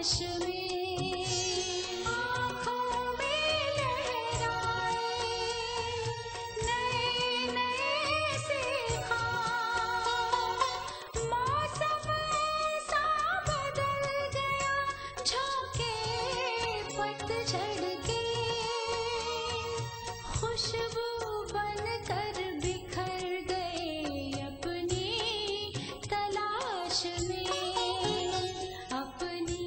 तलाश में, आँखों में लहराए नए नए से ख्वाब, मौसम सा बदल गया झोंके पतझड़ के, खुशबू बनकर बिखर गए अपनी तलाश में, अपनी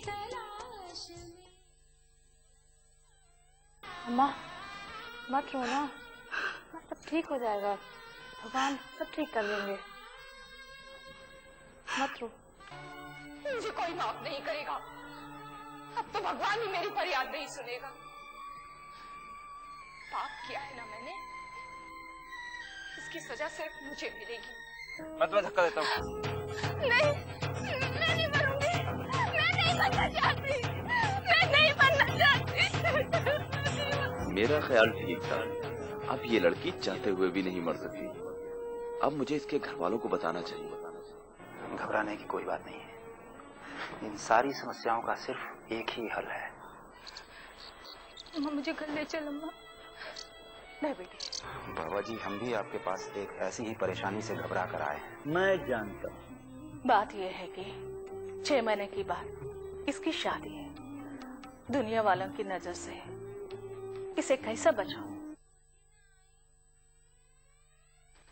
तलाश में। अम्मा मत रोना, सब ठीक हो जाएगा, भगवान सब ठीक कर देंगे, मत रो। मुझे कोई माफ नहीं करेगा, अब तो भगवान ही मेरी फरियाद नहीं सुनेगा। पाप किया है ना मैंने, इसकी सजा सिर्फ मुझे मिलेगी। मैं तुम्हें धक्का देता हूँ। नहीं, मैं नहीं बनूंगी, मैं नहीं बनना चाहती, मैं नहीं बनना चाहती। मेरा ख्याल ठीक था, अब ये लड़की चाहते हुए भी नहीं मर सकती। अब मुझे इसके घर वालों को बताना चाहिए। घबराने की कोई बात नहीं है, इन सारी समस्याओं का सिर्फ एक ही हल है। अम्मा मुझे घर ले चल अम्मा। नहीं बेटी। बाबा जी हम भी आपके पास एक ऐसी ही परेशानी से घबरा कर आए हैं। मैं जानता हूँ। बात यह है कि 6 महीने की बाद इसकी शादी है, दुनिया वालों की नजर से इसे कैसे बचाऊं?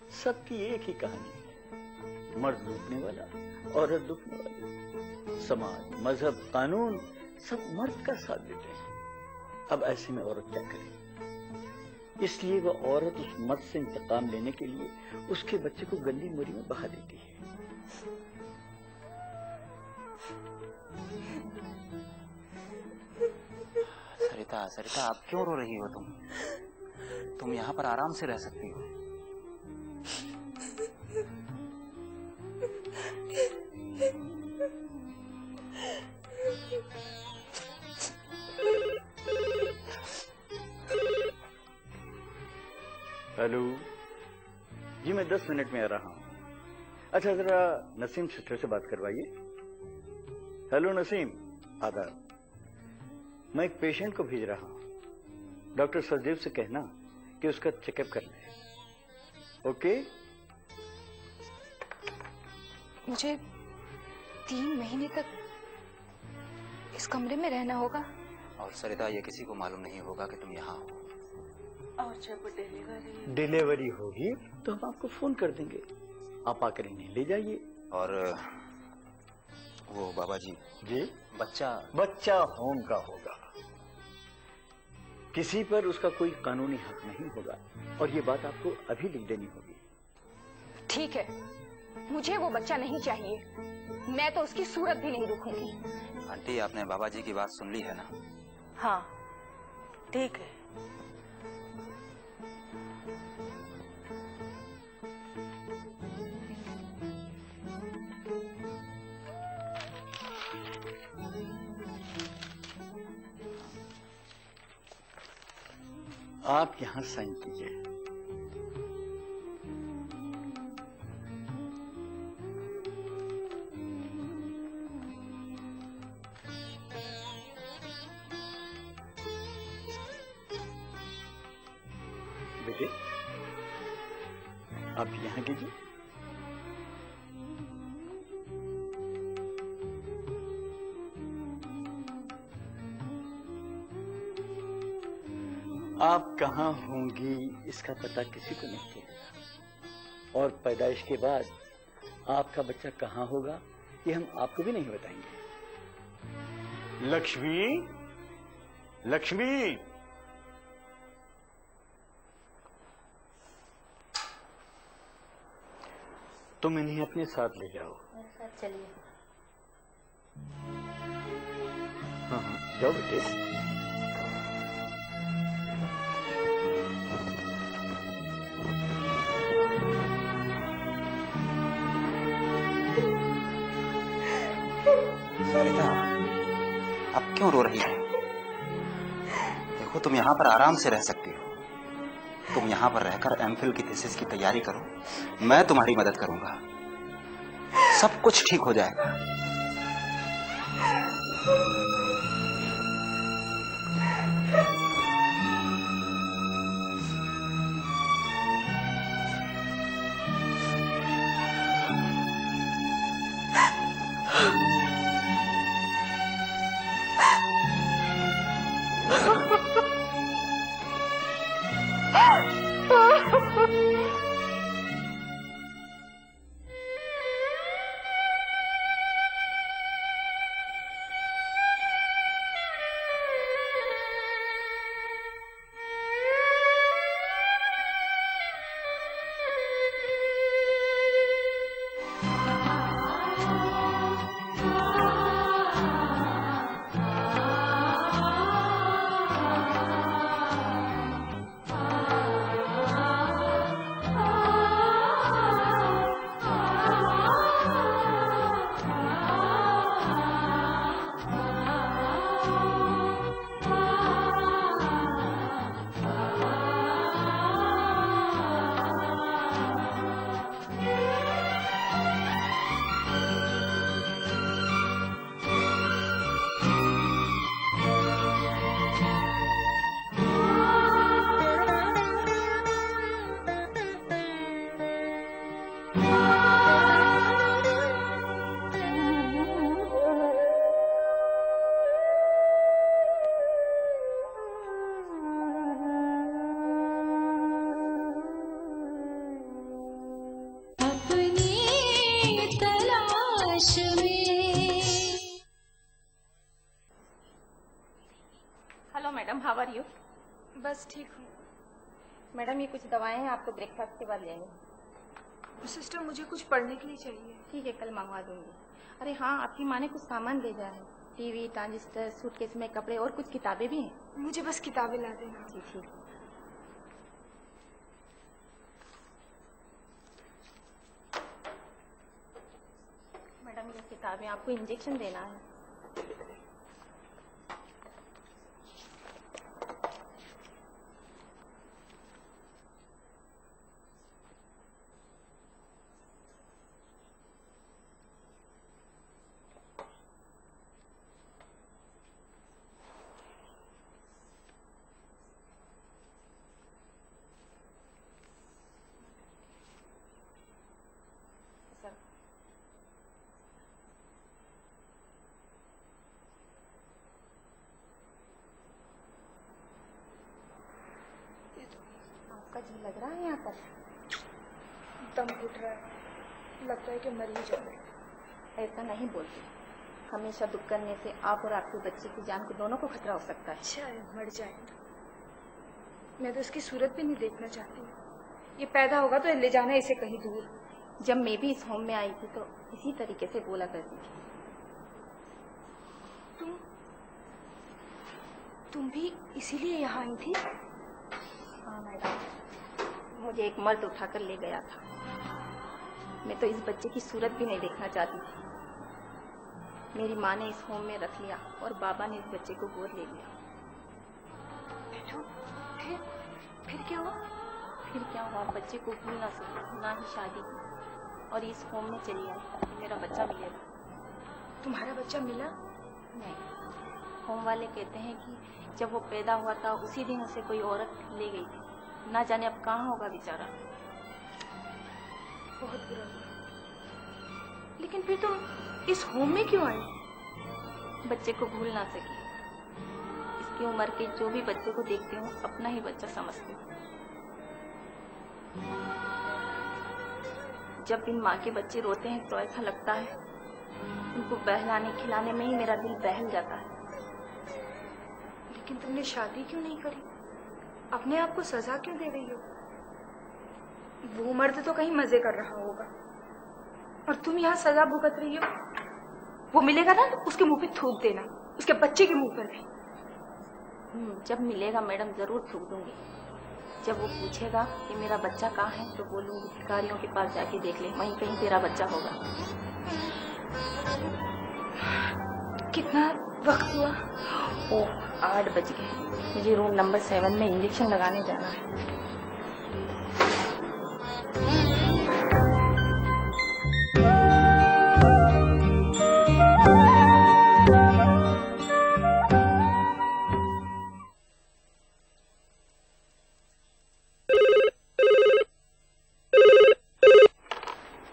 सबकी एक ही कहानी है, मर्द लूटने वाला, औरत लूटने वाली। समाज, मजहब, कानून सब मर्द का साथ देते हैं। अब ऐसे में औरत क्या करे? इसलिए वह औरत उस मर्द से इंतकाम लेने के लिए उसके बच्चे को गंदी मोरी में बहा देती है। सरिता, सरिता आप क्यों रो रही हो? तुम यहाँ पर आराम से रह सकती हो। हेलो जी, मैं 10 मिनट में आ रहा हूँ। अच्छा जरा नसीम सिस्टर से बात करवाइए। हेलो नसीम, आदाब। मैं एक पेशेंट को भेज रहा हूँ, डॉक्टर सचदेव से कहना कि उसका चेकअप कर ले। ओके? मुझे 3 महीने तक इस कमरे में रहना होगा। और सरिता ये किसी को मालूम नहीं होगा कि तुम यहाँ हो। और जब डिलीवरी होगी तो हम आपको फोन कर देंगे, आप आकर इन्हें ले जाइए। और वो बाबा जी जी, बच्चा होम का होगा, किसी पर उसका कोई कानूनी हक नहीं होगा। और ये बात आपको अभी लिख देनी होगी। ठीक है, मुझे वो बच्चा नहीं चाहिए, मैं तो उसकी सूरत भी नहीं देखूंगी। आंटी आपने बाबा जी की बात सुन ली है ना? हाँ ठीक है। आप यहां साइन कीजिए। बेटे आप यहां कीजिए। आप कहाँ होंगी इसका पता किसी को नहीं चलेगा, और पैदाइश के बाद आपका बच्चा कहाँ होगा ये हम आपको भी नहीं बताएंगे। लक्ष्मी, लक्ष्मी, तुम इन्हें अपने साथ ले जाओ। मेरे साथ चलिए। हाँ हाँ जाओ बेटे। सरिता अब क्यों रो रही हो? देखो तुम यहाँ पर आराम से रह सकती हो। तुम यहाँ पर रहकर एमफिल की थीसिस की तैयारी करो, मैं तुम्हारी मदद करूंगा, सब कुछ ठीक हो जाएगा। Hello madam, how are you? बस ठीक हूँ। मैडम, ये कुछ दवाएं हैं, आपको ब्रेकफास्ट के बाद लेनी। सिस्टर, मुझे कुछ पढ़ने के लिए चाहिए। ठीक है, कल मंगवा दूंगी। अरे हाँ, आपकी माँ ने कुछ सामान भेजा है, टीवी, ट्रांजिस्टर, सूटकेस में कपड़े और कुछ किताबें भी हैं। मुझे बस किताबें ला देना। जी ठीक। मैडम, ये किताबें, आपको इंजेक्शन देना है। आपका जी लग रहा है यहाँ पर? दम घुट रहा है, लगता है कि मर ही जाऊंगी। ऐसा नहीं बोलती, हमेशा दुख करने से आप और आपके बच्चे की जान को दोनों को खतरा हो सकता है। अच्छा है, मर जाएगा। मैं तो इसकी सूरत भी नहीं देखना चाहती। ये पैदा होगा तो ले जाना इसे कहीं दूर। जब मैं भी इस होम में आई थी तो इसी तरीके से बोला करती थी। तुम भी इसीलिए यहाँ आई थी? हाँ मैडम, मुझे एक मर्द उठाकर ले गया था। मैं तो इस बच्चे की सूरत भी नहीं देखना चाहती थी। मेरी माँ ने इस होम में रख लिया और बाबा ने इस बच्चे को गोद ले लिया। फिर क्या हुआ? फिर क्या हुआ, बच्चे को भूल ना सकी, ना ही शादी की, और इस होम में चली आई ताकि मेरा बच्चा मिलेगा। तुम्हारा बच्चा मिला? नहीं, होम वाले कहते हैं कि जब वो पैदा हुआ था उसी दिन उसे कोई औरत ले गई थी। ना जाने अब कहाँ होगा बेचारा। बहुत बुरा हुआ। लेकिन फिर तुम इस होम में क्यों आई? बच्चे को भूल ना सकी। इसकी उम्र के जो भी बच्चे को देखती हूँ अपना ही बच्चा समझती हूँ। जब इन माँ के बच्चे रोते हैं तो ऐसा लगता है उनको बहलाने खिलाने में ही मेरा दिल बहल जाता है। लेकिन तुमने शादी क्यों नहीं करी? अपने आप को सजा क्यों दे रही हो? वो मर्द तो कहीं मजे कर रहा होगा और तुम यहाँ सजा भुगत रही हो। वो मिलेगा ना तो उसके मुंह पे थूक देना, उसके बच्चे के मुंह पर भी। जब मिलेगा मैडम जरूर थूक दूंगी। जब वो पूछेगा कि मेरा बच्चा कहाँ है तो बोलूंगी भिखारियों के पास जाके देख ले, वहीं कहीं तेरा बच्चा होगा। कितना वक्त हुआ? ओह, 8 बज गए। मुझे रूम नंबर 7 में इंजेक्शन लगाने जाना है।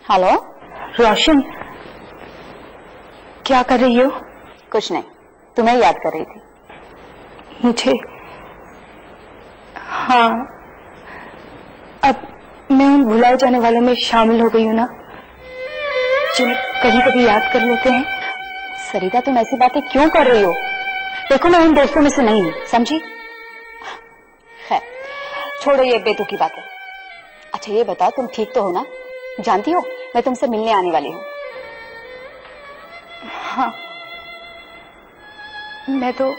हेलो रोशन, क्या कर रही हो? कुछ नहीं, तुम्हें याद कर रही थी। मुझे? हाँ, अब मैं उन भुलाए जाने वालों में शामिल हो गई हूँ ना, जिन्हें कभी कभी याद कर लेते हैं। सरिता, तुम ऐसी बातें क्यों कर रही हो? देखो, मैं उन दोस्तों में से नहीं हूँ, समझी? खैर, छोड़ो ये बेतुकी बातें। अच्छा ये बताओ, तुम ठीक तो हो ना? जानती हो, मैं तुमसे मिलने आने वाली हूँ। हाँ, मैं तो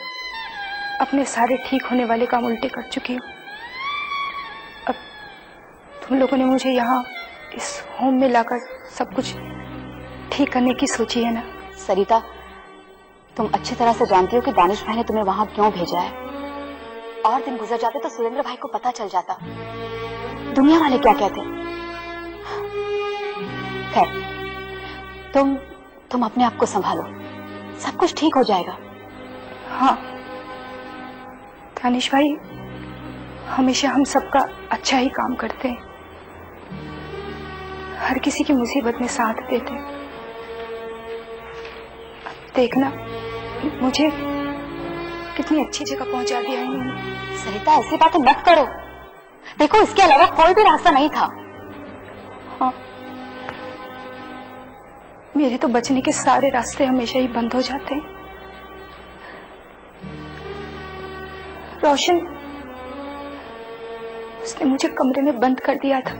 अपने सारे ठीक होने वाले काम उल्टे कर चुकी हूँ। अब तुम लोगों ने मुझे यहाँ इस होम में लाकर सब कुछ ठीक करने की सोची है ना? सरिता, तुम अच्छी तरह से जानती हो कि दानिश भाई ने तुम्हें वहां क्यों भेजा है। और दिन गुजर जाते तो सुरेंद्र भाई को पता चल जाता, दुनिया वाले क्या कहते। खैर, तुम अपने आप को संभालो, सब कुछ ठीक हो जाएगा। हाँ, दानिश भाई हमेशा हम सबका अच्छा ही काम करते हैं, हर किसी की मुसीबत में साथ देते हैं। देखना मुझे कितनी अच्छी जगह पहुंचा दिया है इन्होंने। सरिता, ऐसी बातें मत करो। देखो, इसके अलावा कोई भी रास्ता नहीं था। हाँ, मेरे तो बचने के सारे रास्ते हमेशा ही बंद हो जाते हैं। रोशन, उसने मुझे कमरे में बंद कर दिया था।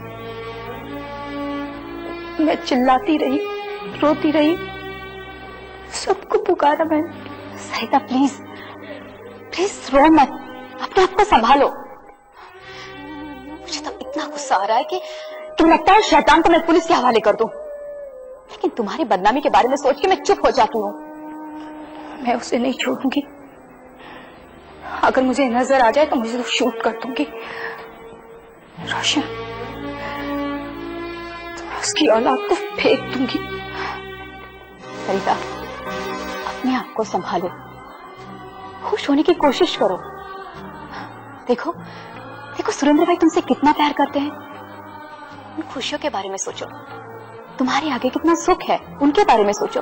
मैं चिल्लाती रही, रोती रही, सबको पुकारा मैंने। सरिता प्लीज प्लीज रो मत, अपने आप को संभालो। मुझे तो इतना गुस्सा आ रहा है कि तुम लगता है शैतान को मैं पुलिस के हवाले कर दूं, लेकिन तुम्हारी बदनामी के बारे में सोच के मैं चुप हो जाती हूँ। मैं उसे नहीं छोड़ूंगी, अगर मुझे नजर आ जाए तो मुझे तो शूट कर दूंगी। रोशन, तो मैं उसकी औलाद को फेंक दूंगी। सरिता, अपने आप को संभालो, खुश होने की कोशिश करो। देखो देखो, सुरेंद्र भाई तुमसे कितना प्यार करते हैं। उन खुशियों के बारे में सोचो, तुम्हारे आगे कितना सुख है, उनके बारे में सोचो।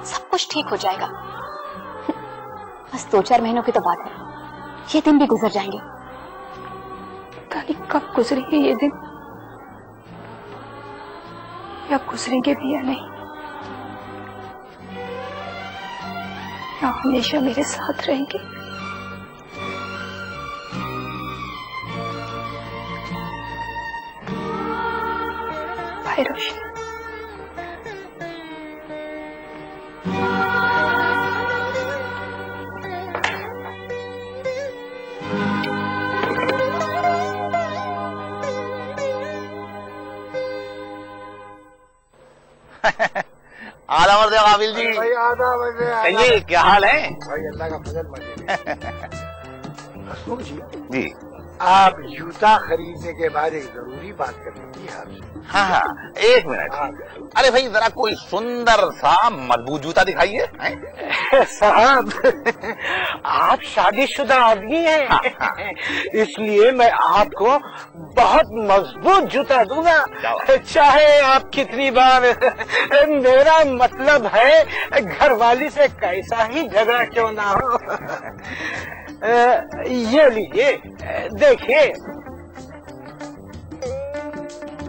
सब कुछ ठीक हो जाएगा। बस 2-4 महीनों की तो बात है, ये दिन भी गुजर जाएंगे। पता नहीं कब गुजरेंगे ये दिन, या गुजरेंगे भी या नहीं, या हमेशा मेरे साथ रहेंगे। बाय रोशन। आधा मर्द काबिल जी। भाई आधा बजे कहिए, क्या हाल है? भाई अल्लाह का फजल मजे। हसमुख जी, आप जूता खरीदने के बाद एक जरूरी बात करनी थी आपसे। हाँ हाँ, 1 मिनट। अरे भाई, जरा कोई सुंदर सा मजबूत जूता दिखाइए। साहब, आप शादीशुदा आदमी हैं, इसलिए मैं आपको बहुत मजबूत जूता दूंगा, चाहे आप कितनी बार। मेरा मतलब है घरवाली से कैसा ही झगड़ा क्यों ना हो। ये लीजिए, देखिए।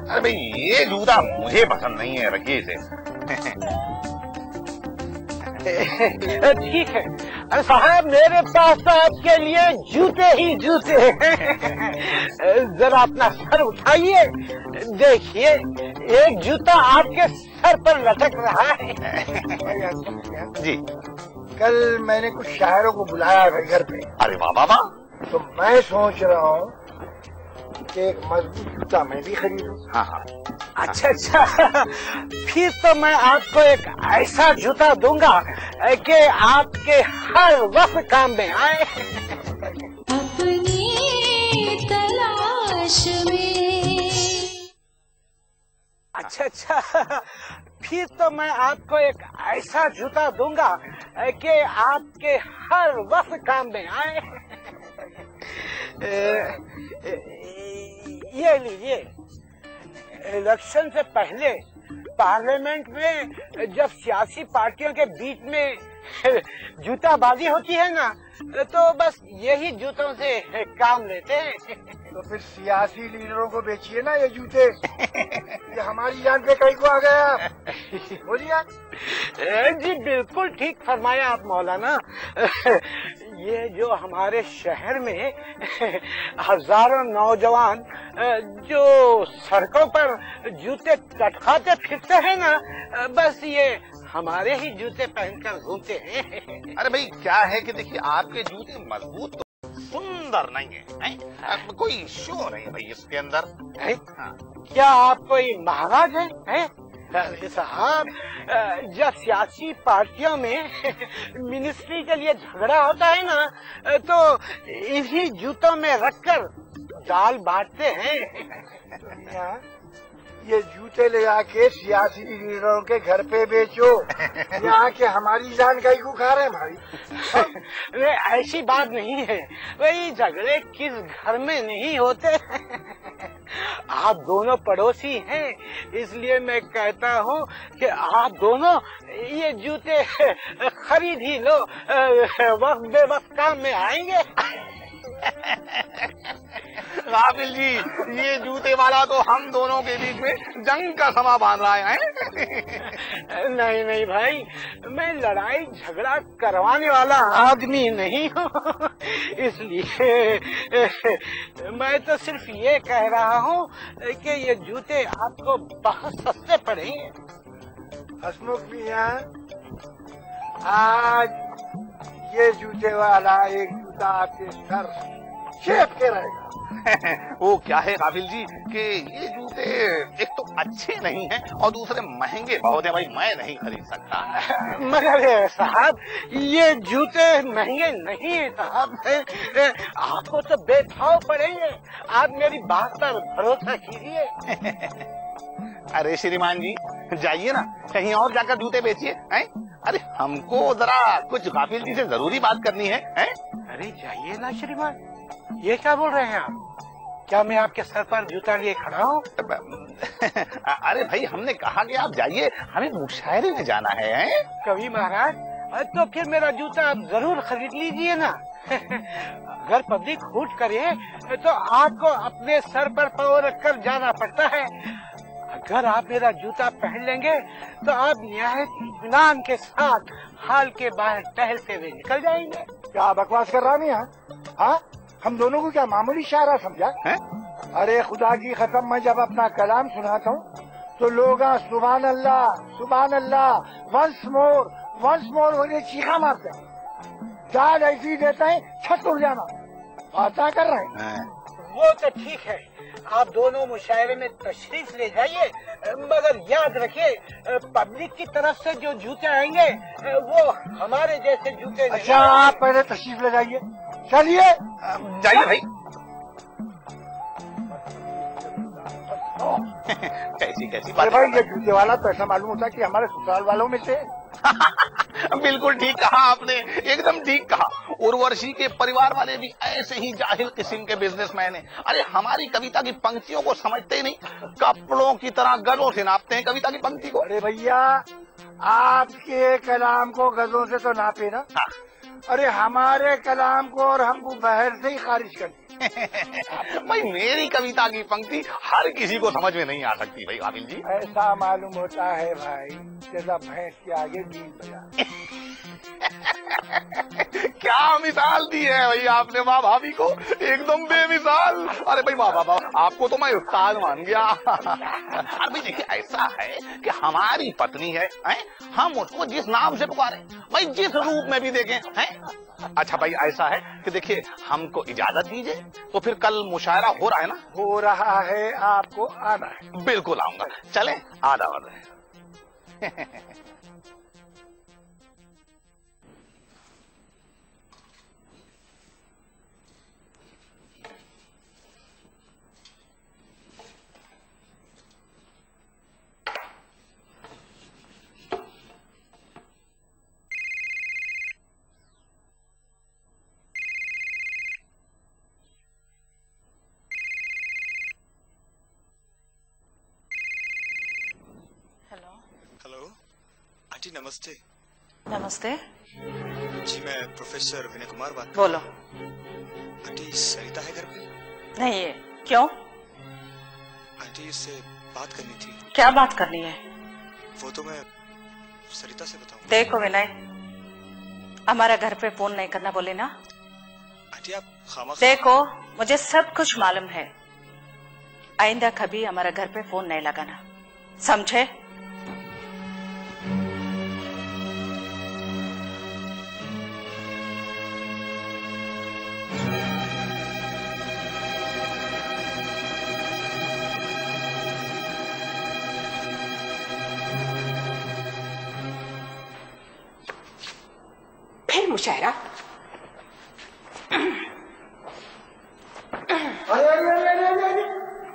अरे भाई, ये जूता मुझे पसंद नहीं है, रखिए इसे। ठीक है। अरे साहब, मेरे पास तो आपके लिए जूते ही जूते हैं। जरा अपना सर उठाइए, देखिए एक जूता आपके सर पर लटक रहा है। जी, कल मैंने कुछ शायरों को बुलाया है घर पे। अरे वाह बाबा। तो मैं सोच रहा हूँ कि एक मजबूत जूता मैं भी खरीदूं। हाँ हाँ। अच्छा अच्छा, फिर तो मैं आपको एक ऐसा जूता दूंगा कि आपके हर वक्त काम में आए। अपनी तलाश में। अच्छा अच्छा, फिर तो मैं आपको एक ऐसा जूता दूंगा कि आपके हर वक्त काम में आए। ये लीजिए, इलेक्शन से पहले पार्लियामेंट में जब सियासी पार्टियों के बीच में जूताबाजी होती है ना, तो बस यही जूतों से काम लेते हैं। तो फिर सियासी लीडरों को बेचिए ना ये जूते। ये हमारी जान पे कहीं को आ गया। बोलिए। जी बिल्कुल ठीक फरमाया आप मौलाना। ये जो हमारे शहर में हजारों नौजवान जो सड़कों पर जूते लटकाते फिरते हैं ना, बस ये हमारे ही जूते पहनकर घूमते हैं। अरे भाई क्या है कि देखिए आपके जूते मजबूत तो सुंदर नहीं है? कोई शो नहीं भाई इसके अंदर है? हाँ। क्या आप कोई महाराज है? साहब, जब सियासी पार्टियों में मिनिस्ट्री के लिए झगड़ा होता है ना, तो इन्हीं जूतों में रखकर दाल बांटते हैं। ये जूते ले आके सियासी लीडरों के घर पे बेचो। यहाँ के हमारी जान कहीं को खा रहे हैं भाई। ऐसी बात नहीं है, वही झगड़े किस घर में नहीं होते। आप दोनों पड़ोसी हैं, इसलिए मैं कहता हूँ कि आप दोनों ये जूते खरीद ही लो, वक्त बेवक्त काम में आएंगे। गाफिल जी, ये जूते वाला तो हम दोनों के बीच में जंग का समा बांध रहा है। नहीं नहीं भाई, मैं लड़ाई झगड़ा करवाने वाला आदमी नहीं हूँ, इसलिए मैं तो सिर्फ ये कह रहा हूँ कि ये जूते आपको बहुत सस्ते पड़ेंगे। हसमुख मियां, आज ये जूते वाला एक जूता आपके सर चेप के रहेगा। वो क्या है गाफिल जी कि ये जूते एक तो अच्छे नहीं हैं और दूसरे महंगे बहुत हैं भाई, मैं नहीं खरीद सकता। मगर साहब, ये जूते महंगे नहीं है साहब, आपको तो बेभाव पड़ेंगे। आप मेरी बात पर भरोसा कीजिए। अरे श्रीमान जी, जाइए ना कहीं और जाकर जूते बेचिए। हैं? अरे हमको जरा कुछ गाफिल जी से जरूरी बात करनी है। हैं? अरे जाइए ना श्रीमान, ये क्या बोल रहे हैं आप? क्या मैं आपके सर पर जूता लिए खड़ा हूँ? अरे भाई, हमने कहा कि आप जाइए, हमें मुशायरे में जाना है। कवि महाराज, तो फिर मेरा जूता आप जरूर खरीद लीजिए ना। अगर पब्लिक हुट करे तो आपको अपने सर पर पाँव रखकर जाना पड़ता है। अगर आप मेरा जूता पहन लेंगे तो आप निहायत इत्मीनान के साथ हाल के बाहर टहलते हुए निकल जाएंगे। क्या बकवास कर रहा नहीं? हाँ, हम दोनों को क्या मामूली शायरा समझा है? अरे खुदा की कसम, मैं जब अपना कलाम सुनाता हूँ तो लोग सुभान अल्लाह वंस मोर वगैरह चीखा मारते हैं, दाद ऐसी देते हैं छत उड़ जाना। बात कर रहे हैं। वो तो ठीक है, आप दोनों मुशायरे में तशरीफ ले जाइए, मगर याद रखिए पब्लिक की तरफ से जो जूते आएंगे वो हमारे जैसे जूते नहीं। अच्छा, आप पहले तशरीफ ले जाइए। चलिए जाइए भाई। कैसी बात भाई, ये जूते वाला तो ऐसा मालूम होता है कि हमारे ससुराल वालों में से। बिल्कुल ठीक कहा आपने, एकदम ठीक कहा। उर्वशी के परिवार वाले भी ऐसे ही जाहिल किस्म के बिजनेसमैन हैं। अरे हमारी कविता की पंक्तियों को समझते ही नहीं, कपड़ों की तरह गजों से नापते हैं कविता की पंक्ति को। अरे भैया, आपके कलाम को गजों से तो नापे ना। हाँ। अरे हमारे कलाम को और हमको बहर से ही खारिज कर दिया। भाई मेरी कविता की पंक्ति हर किसी को समझ में नहीं आ सकती भाई गाफिल जी। ऐसा मालूम होता है भाई जैसा भैंस के आगे नींद बजा। क्या मिसाल दी है भाई आपने माँ भाभी को, एकदम बेमिसाल। अरे भाई वाह वाह, आपको तो मैं उस्ताद मान गया। अरे भाई देखिए, ऐसा है कि हमारी पत्नी है, हम उसको जिस नाम से पुकारे भाई, जिस रूप में भी देखें हैं। अच्छा भाई, ऐसा है कि देखिए, हमको इजाजत दीजिए, तो फिर कल मुशायरा हो रहा है ना? हो रहा है, आपको आना है। बिल्कुल आऊंगा, चले आधा वादा। हेलो, आंटी नमस्ते। नमस्ते। जी मैं प्रोफेसर विनय कुमार बात। बोलो। आंटी सरिता है घर पे? नहीं है। क्यों? आंटी इससे बात करनी थी। क्या बात करनी है? वो तो मैं सरिता से बताऊं। देखो विनय, हमारा घर पे फोन नहीं करना बोले ना। आंटी आप खामखा। देखो मुझे सब कुछ मालूम है, आइंदा कभी हमारा घर पे फोन नहीं लगाना, समझे? फिर मुशायरा?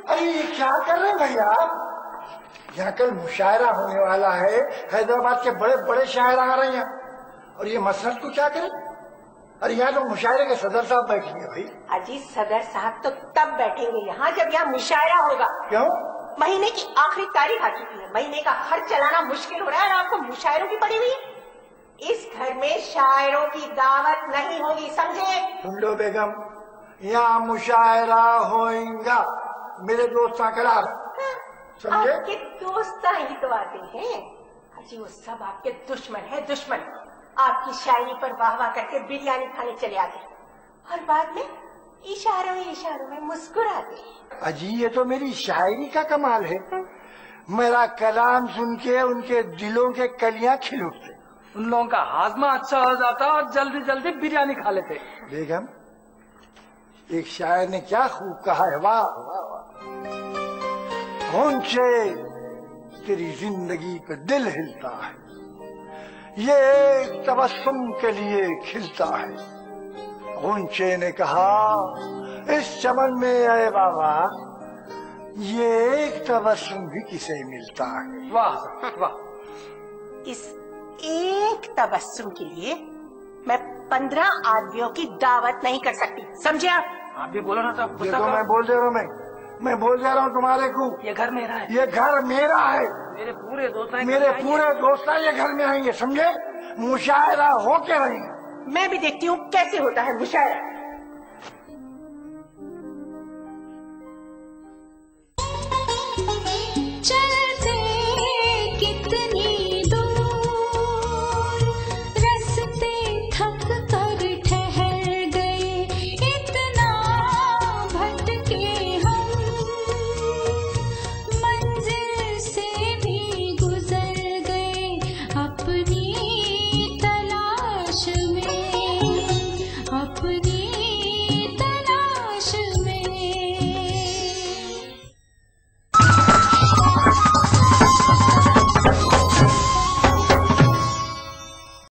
अरे ये क्या कर रहे हैं भैया? यहाँ कल मुशायरा होने वाला है, हैदराबाद के बड़े बड़े शायर आ रहे हैं और ये मसरत को क्या करें? अरे यहाँ तो मुशायरे के सदर साहब बैठेंगे भाई। अजी सदर साहब तो तब बैठेंगे यहाँ जब यहाँ मुशायरा होगा। क्यों? महीने की आखिरी तारीख आ चुकी है, महीने का खर्च चलाना मुश्किल हो रहा है और आपको मुशायरों की पड़ी हुई है। इस घर में शायरों की दावत नहीं होगी, समझे? सुन लो बेगम, यहाँ मुशायरा होएगा, मेरे दोस्त करार, समझे? आपके दोस्त ही तो आते हैं अजी, वो सब आपके दुश्मन है, दुश्मन। आपकी शायरी पर वाह वाह करके बिरयानी खाने चले आते और बाद में इशारों में मुस्कुराते। अजी ये तो मेरी शायरी का कमाल है, मेरा कलाम सुन के उनके दिलों के कलियां खिल उठते, उन लोगों का हाजमा अच्छा हो जाता और जल्दी जल्दी बिरयानी खा लेते। बेगम एक शायर ने क्या खूब कहा है, वाह वाह वाह। होंचे तेरी जिंदगी पे दिल हिलता है, ये एक तबस्सुम के लिए खिलता है। होंचे ने कहा इस चमन में आए बाबा, ये एक तबस्सुम भी किसे मिलता है। वाह वाह। इस एक तबस्सुम के लिए मैं 15 आदमियों की दावत नहीं कर सकती, समझे आप भी बोलो ना। तो देखो मैं बोल दे रहा हूँ, मैं बोल दे रहा हूँ तुम्हारे को, ये घर मेरा है, ये घर मेरा है, मेरे पूरे दोस्त ये घर में आएंगे, समझे? मुशायरा होके रहेंगे। मैं भी देखती हूँ कैसे होता है मुशायरा।